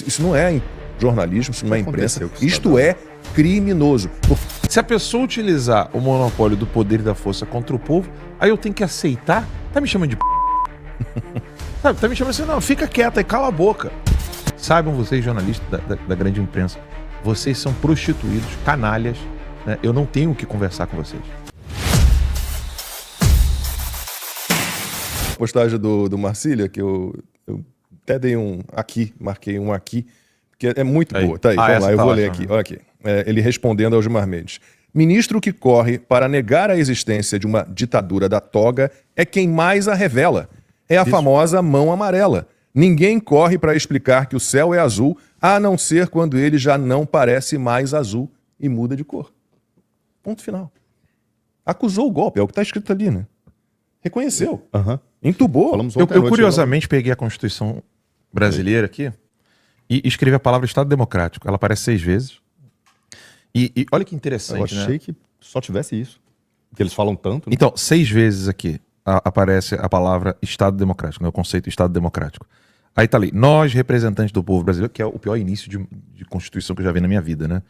Isso não é jornalismo, isso não é imprensa. Isto é criminoso. Se a pessoa utilizar o monopólio do poder e da força contra o povo, aí eu tenho que aceitar? Tá me chamando de Sabe, tá me chamando assim, não, fica quieta e cala a boca. Saibam vocês, jornalistas da grande imprensa, vocês são prostituídos, canalhas, né? Eu não tenho o que conversar com vocês. Postagem do Marcília, que eu até dei marquei um aqui, que é muito boa. Tá aí, vamos lá, eu vou ler aqui. Olha aqui. Ele respondendo ao Gilmar Mendes. Ministro que corre para negar a existência de uma ditadura da toga é quem mais a revela. É a famosa mão amarela. Ninguém corre para explicar que o céu é azul, a não ser quando ele já não parece mais azul e muda de cor. Ponto final. Acusou o golpe, é o que está escrito ali, né? Reconheceu. Entubou. Eu curiosamente peguei a Constituição brasileira aqui e escrevi a palavra Estado Democrático. Ela aparece 6 vezes. E olha que interessante, eu achei que só tivesse isso. Que eles falam tanto. Né? Então, 6 vezes aqui aparece a palavra Estado Democrático, né? O conceito Estado Democrático. Aí tá ali, nós, representantes do povo brasileiro, que é o pior início de Constituição que eu já vi na minha vida, né?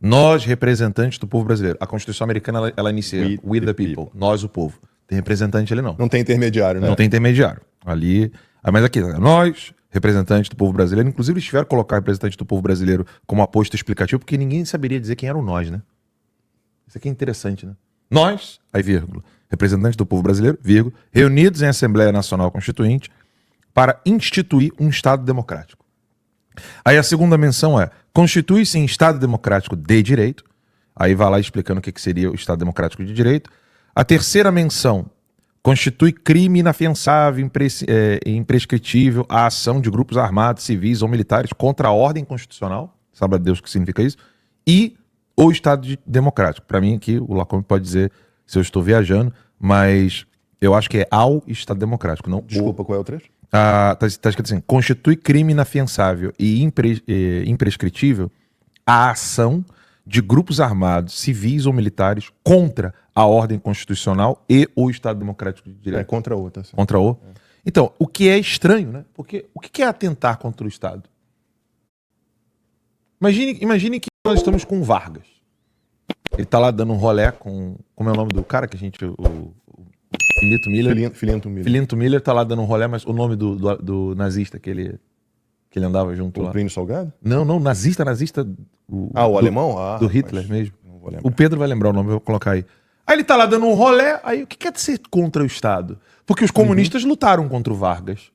Nós, representantes do povo brasileiro. A Constituição americana, ela inicia We the people. Nós, o povo. Tem representante ali, não. Não tem intermediário, né? Não tem intermediário. Ali, mas aqui, nós, representantes do povo brasileiro, inclusive eles tiveram que colocar representante do povo brasileiro como aposto explicativo, porque ninguém saberia dizer quem era o nós, né? Isso aqui é interessante, né? Nós, aí vírgula, representantes do povo brasileiro, vírgula, reunidos em Assembleia Nacional Constituinte para instituir um Estado democrático. Aí a segunda menção é, constitui-se em Estado democrático de direito, aí vai lá explicando o que seria o Estado democrático de direito. A terceira menção, constitui crime inafiançável, imprescritível a ação de grupos armados, civis ou militares contra a ordem constitucional, sabe a Deus o que significa isso, e o Estado democrático. Para mim aqui, o Lacombe pode dizer se eu estou viajando, mas eu acho que é ao Estado democrático, não. Desculpa, qual é o trecho? Tá escrito assim, constitui crime inafiançável e imprescritível a ação de grupos armados, civis ou militares contra a ordem constitucional e o Estado democrático de direito. Contra o, tá certo. Contra o. Então, o que é estranho, né? Porque o que é atentar contra o Estado? Imagine que nós estamos com o Vargas. Ele tá lá dando um rolé com... Como é o nome do cara que a gente... O Filinto Miller. Filinto Miller tá lá dando um rolé, mas o nome do nazista que ele andava junto lá. O Plínio Salgado? Não, nazista. O alemão? Do Hitler mesmo. O Pedro vai lembrar o nome, eu vou colocar aí. Aí ele tá lá dando um rolé, aí o que quer dizer contra o Estado? Porque os comunistas lutaram contra o Vargas.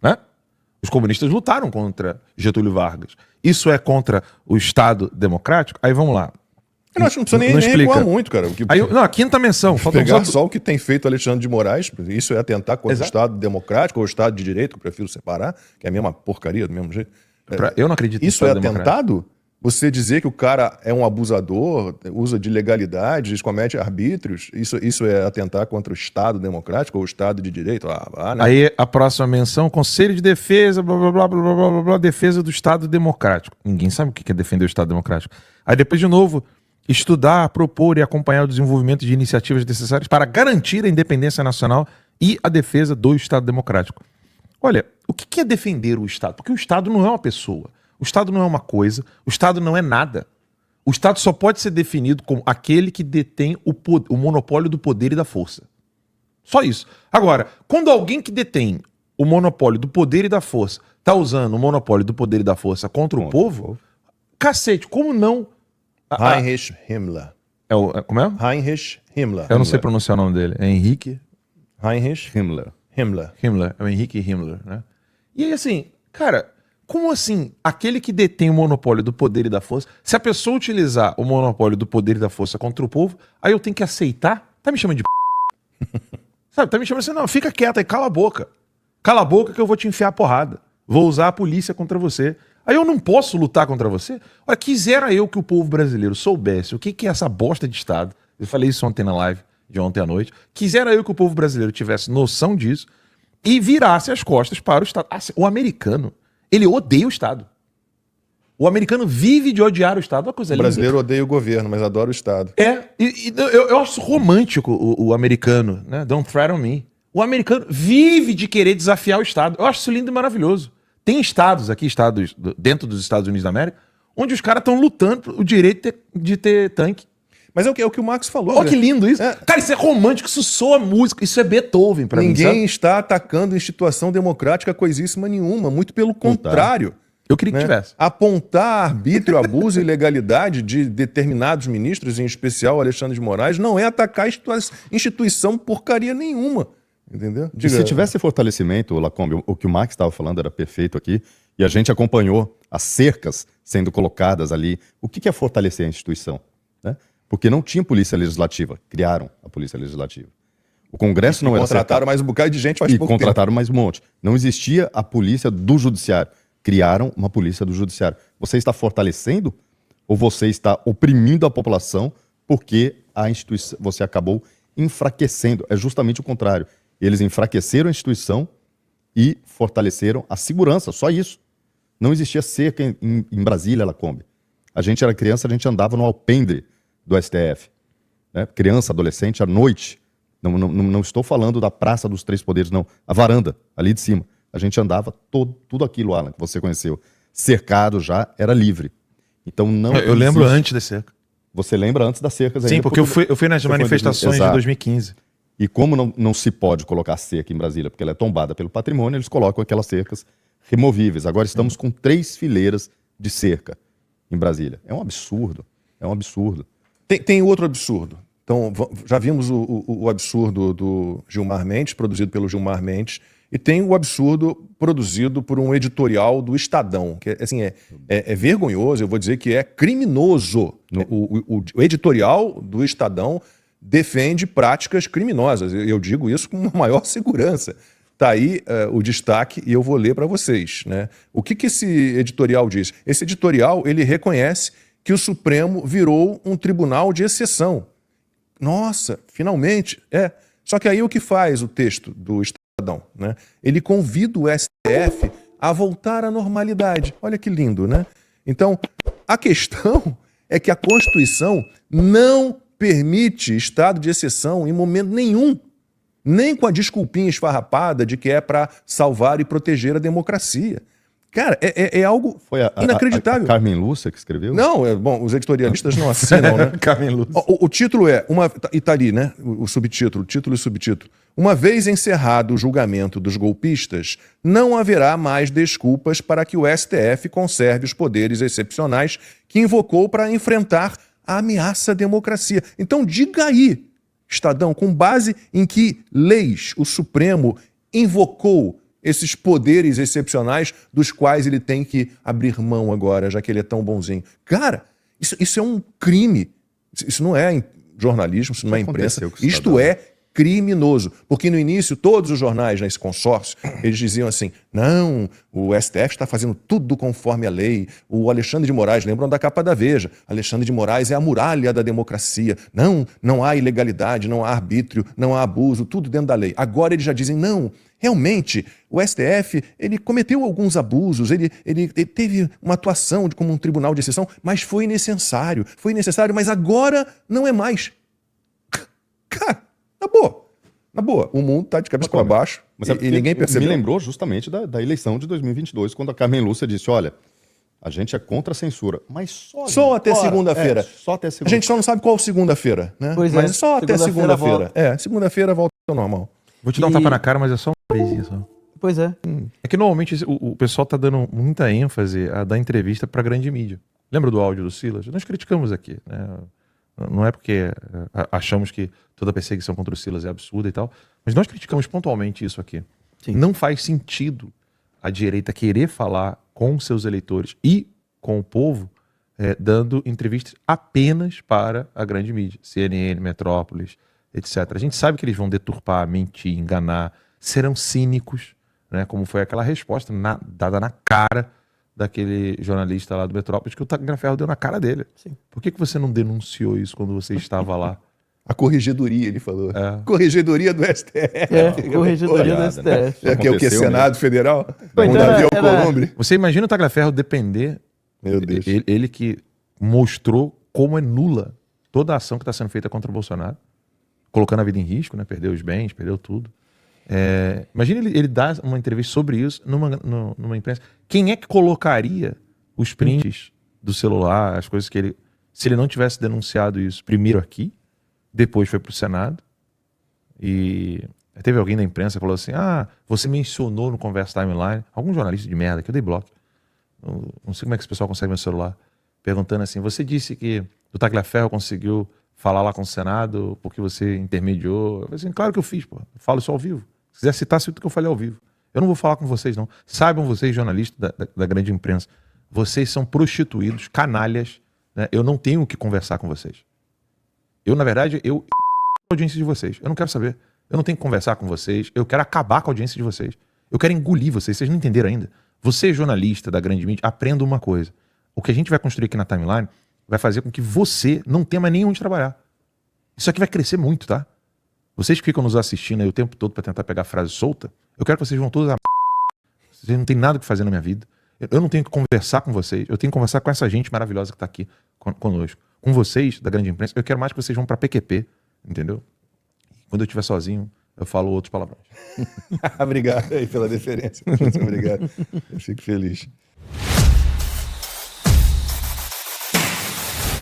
Né? Os comunistas lutaram contra Getúlio Vargas. Isso é contra o Estado democrático? Aí vamos lá. Eu acho que não precisa nem recuar muito, cara. A quinta menção. Pegar só o que tem feito Alexandre de Moraes, isso é atentar contra o Estado democrático ou o Estado de direito, que eu prefiro separar, que é a mesma porcaria do mesmo jeito. Eu não acredito nisso. Isso é atentado? Você dizer que o cara é um abusador, usa de legalidades, comete arbítrios, isso é atentar contra o Estado democrático ou o Estado de direito? Né? Aí a próxima menção, Conselho de Defesa, blá, blá, blá, blá, blá, blá, blá, defesa do Estado democrático. Ninguém sabe o que é defender o Estado democrático. Aí depois, de novo, estudar, propor e acompanhar o desenvolvimento de iniciativas necessárias para garantir a independência nacional e a defesa do Estado democrático. Olha, o que é defender o Estado? Porque o Estado não é uma pessoa. O Estado não é uma coisa, o Estado não é nada. O Estado só pode ser definido como aquele que detém o monopólio do poder e da força. Só isso. Agora, quando alguém que detém o monopólio do poder e da força está usando o monopólio do poder e da força contra o povo, cacete, como não... Heinrich Himmler. Como é? Heinrich Himmler. Eu não sei pronunciar o nome dele. É Henrique... Heinrich Himmler. É o Henrique Himmler, né? E aí, assim, cara... Como assim, aquele que detém o monopólio do poder e da força, se a pessoa utilizar o monopólio do poder e da força contra o povo, aí eu tenho que aceitar? Tá me chamando de Sabe, tá me chamando assim, não, fica quieta aí, cala a boca. Cala a boca que eu vou te enfiar a porrada. Vou usar a polícia contra você. Aí eu não posso lutar contra você? Olha, quisera eu que o povo brasileiro soubesse o que é essa bosta de Estado. Eu falei isso ontem na live de ontem à noite. Quisera eu que o povo brasileiro tivesse noção disso e virasse as costas para o Estado. O americano, ele odeia o Estado. O americano vive de odiar o Estado. Uma coisa linda. O brasileiro odeia o governo, mas adora o Estado. Eu acho romântico o americano, né? Don't threaten me. O americano vive de querer desafiar o Estado. Eu acho isso lindo e maravilhoso. Tem estados aqui, estados dentro dos Estados Unidos da América, onde os caras estão lutando o direito de ter tanque. Mas é o que o Max falou. Olha que lindo isso. Cara, isso é romântico, isso soa música, isso é Beethoven pra mim. Ninguém está atacando instituição democrática coisíssima nenhuma, muito pelo contrário. Eu queria que tivesse. Apontar arbítrio, abuso e ilegalidade de determinados ministros, em especial Alexandre de Moraes, não é atacar instituição porcaria nenhuma. Entendeu? E se tivesse fortalecimento, Lacombe, o que o Max estava falando era perfeito aqui, e a gente acompanhou as cercas sendo colocadas ali. O que é fortalecer a instituição? Né? Porque não tinha polícia legislativa, criaram a polícia legislativa. O Congresso não era cercado. Contrataram mais um bocado de gente faz pouco tempo. E contrataram mais um monte. Não existia a polícia do judiciário. Criaram uma polícia do judiciário. Você está fortalecendo ou você está oprimindo a população porque a instituição, você acabou enfraquecendo? É justamente o contrário. Eles enfraqueceram a instituição e fortaleceram a segurança, só isso. Não existia cerca em Brasília, Lacombe. A gente era criança, a gente andava no alpendre do STF. Né? Criança, adolescente, à noite. Não estou falando da Praça dos Três Poderes, não. A varanda, ali de cima. A gente andava tudo aquilo, Alan, que você conheceu. Cercado já, era livre. Então não. Eu lembro antes da cerca. Você lembra antes das cercas ainda? Sim, porque eu fui nas manifestações de 2015. E como não se pode colocar cerca em Brasília, porque ela é tombada pelo patrimônio, eles colocam aquelas cercas removíveis. Agora estamos com 3 fileiras de cerca em Brasília. É um absurdo. É um absurdo. Tem outro absurdo. Então, já vimos o absurdo do Gilmar Mendes, produzido pelo Gilmar Mendes, e tem o absurdo produzido por um editorial do Estadão, que assim, é vergonhoso, eu vou dizer que é criminoso. O editorial do Estadão defende práticas criminosas. Eu digo isso com maior segurança. Está aí o destaque e eu vou ler para vocês. Né? O que esse editorial diz? Esse editorial ele reconhece que o Supremo virou um tribunal de exceção. Nossa, finalmente. Só que aí o que faz o texto do Estadão? Né? Ele convida o STF a voltar à normalidade. Olha que lindo, né? Então, a questão é que a Constituição não permite estado de exceção em momento nenhum. Nem com a desculpinha esfarrapada de que é para salvar e proteger a democracia. Cara, é algo inacreditável. A Carmen Lúcia que escreveu? Não, bom, os editorialistas não assinam, né? Carmen Lúcia. O título e tá ali, né? O subtítulo, título e subtítulo. Uma vez encerrado o julgamento dos golpistas, não haverá mais desculpas para que o STF conserve os poderes excepcionais que invocou para enfrentar a ameaça à democracia. Então diga aí, Estadão, com base em que leis o Supremo invocou esses poderes excepcionais dos quais ele tem que abrir mão agora, já que ele é tão bonzinho. Cara, isso é um crime. Isso não é jornalismo, isso não é imprensa. Isto é criminoso. Porque no início, todos os jornais nesse consórcio, eles diziam assim, não, o STF está fazendo tudo conforme a lei. O Alexandre de Moraes, lembram da capa da Veja, Alexandre de Moraes é a muralha da democracia. Não há ilegalidade, não há arbítrio, não há abuso, tudo dentro da lei. Agora eles já dizem, não, realmente, o STF, ele cometeu alguns abusos, ele teve uma atuação como um tribunal de exceção, mas foi necessário, mas agora não é mais. Cara, na boa, o mundo está de cabeça para baixo e ninguém percebeu. Me lembrou justamente da eleição de 2022, quando a Carmen Lúcia disse, olha, a gente é contra a censura, mas só até segunda-feira. Só até segunda. A gente só não sabe qual segunda-feira, né? Mas só até segunda-feira. Segunda-feira volta ao normal. Vou te dar um tapa na cara, mas é só uma vezinha só. Pois é. É que normalmente o pessoal tá dando muita ênfase a dar entrevista pra grande mídia. Lembra do áudio do Silas? Nós criticamos aqui, né? Não é porque achamos que toda perseguição contra o Silas é absurda e tal, mas nós criticamos pontualmente isso aqui. Sim. Não faz sentido a direita querer falar com seus eleitores e com o povo dando entrevistas apenas para a grande mídia. CNN, Metrópolis, etc. A gente sabe que eles vão deturpar, mentir, enganar, serão cínicos, né? Como foi aquela resposta dada na cara daquele jornalista lá do Metrópolis que o Tagliaferro deu na cara dele. Sim. Por que você não denunciou isso quando você estava lá? A corregedoria, ele falou. Corregedoria do STF. Corregedoria do STF. Que é o que? Senado Federal? Você imagina o Tagliaferro depender, meu Deus. Ele que mostrou como é nula toda a ação que está sendo feita contra o Bolsonaro, colocando a vida em risco, né? Perdeu os bens, perdeu tudo. Imagina ele dar uma entrevista sobre isso numa imprensa. Quem é que colocaria os prints do celular, as coisas que ele... Se ele não tivesse denunciado isso primeiro aqui, depois foi pro Senado, e teve alguém da imprensa que falou assim, você mencionou no Conversa Timeline, algum jornalista de merda, que eu dei bloco, não sei como é que esse pessoal consegue meu celular, perguntando assim, você disse que o Tagliaferro conseguiu falar lá com o Senado porque você intermediou. Eu falei assim, claro que eu fiz, pô. Eu falo isso ao vivo. Se quiser citar, cito o que eu falei ao vivo. Eu não vou falar com vocês, não. Saibam vocês, jornalistas da grande imprensa, vocês são prostituídos, canalhas, né? Eu não tenho o que conversar com vocês. Eu, na verdade, a audiência de vocês. Eu não quero saber. Eu não tenho que conversar com vocês. Eu quero acabar com a audiência de vocês. Eu quero engolir vocês. Vocês não entenderam ainda. Você, jornalista da grande mídia, aprenda uma coisa. O que a gente vai construir aqui na Timeline vai fazer com que você não tenha mais nem onde trabalhar. Isso aqui vai crescer muito, tá? Vocês que ficam nos assistindo aí o tempo todo pra tentar pegar frase solta, eu quero que vocês vão todos a... Vocês não tem nada que fazer na minha vida. Eu não tenho que conversar com vocês. Eu tenho que conversar com essa gente maravilhosa que tá aqui conosco. Com vocês, da grande imprensa, eu quero mais que vocês vão pra PQP, entendeu? Quando eu estiver sozinho, eu falo outros palavrões. Obrigado aí pela deferência. Obrigado. Eu fico feliz.